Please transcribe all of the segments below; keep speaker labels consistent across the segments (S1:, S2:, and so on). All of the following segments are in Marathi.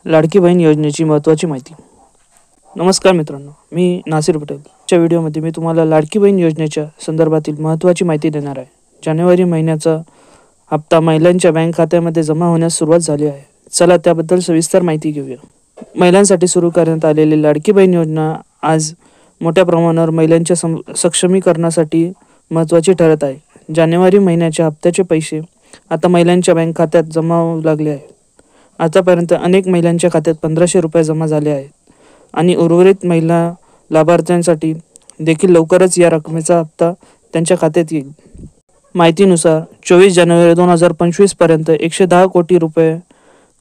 S1: लाडकी बहीण योजनेची महत्त्वाची माहिती. नमस्कार मित्रांनो, मी नासिर पटेल. च्या व्हिडिओमध्ये मी तुम्हाला लाडकी बहीण योजनेच्या संदर्भातील महत्त्वाची माहिती देणार आहे. जानेवारी महिन्याचा हप्ता महिलांच्या बँक खात्यामध्ये जमा होण्यास सुरुवात झाली आहे. चला त्याबद्दल सविस्तर माहिती घेऊया. महिलांसाठी सुरू करण्यात आलेली लाडकी बहीण योजना आज मोठ्या प्रमाणावर महिलांच्या सक्षमीकरणासाठी महत्त्वाची ठरत आहे. जानेवारी महिन्याच्या हप्त्याचे पैसे आता महिलांच्या बँक खात्यात जमा होऊ लागले आहेत. आतापर्यंत अनेक महिलांच्या खात्यात 1500 रुपये जमा झाले आहेत आणि उर्वरित महिला लाभार्थ्यांसाठी देखील लवकरच या रकमेचा हप्ता त्यांच्या खात्यात येईल. माहितीनुसार 24 जानेवारी 2025 पर्यंत 110 कोटी रुपये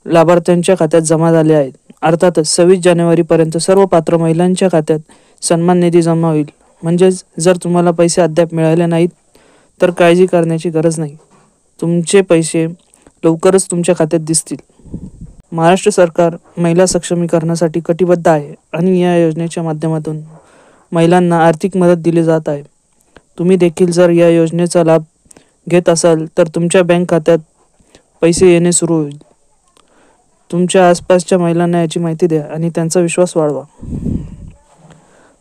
S1: लाभार्थ्यांच्या खात्यात जमा झाले आहेत. अर्थातच 26 जानेवारी पर्यंत सर्व पात्र महिलांच्या खात्यात सन्मान निधी जमा होईल. म्हणजेच जर तुम्हाला पैसे अद्याप मिळाले नाहीत तर काळजी करण्याची गरज नाही. तुमचे पैसे लवकरच तुमच्या खात्यात दिसतील. महाराष्ट्र सरकार महिला सक्षमीकरणासाठी कटिबद्ध आहे आणि या योजनेच्या माध्यमातून महिलांना आर्थिक मदत दिली जात आहे. तुम्ही देखील जर या योजनेचा लाभ घेत असाल तर तुमच्या बँक खात्यात पैसे येणे सुरू होईल. तुमच्या आसपासच्या महिलांना याची माहिती द्या आणि त्यांचा विश्वास वाढवा.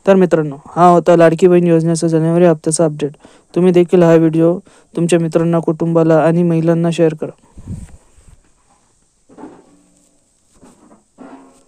S1: तर मित्रांनो, हा होता लाडकी बहीण योजनेचा जानेवारी हप्त्याचा अपडेट. तुम्ही देखील हा व्हिडिओ तुमच्या मित्रांना, कुटुंबाला आणि महिलांना शेअर करा.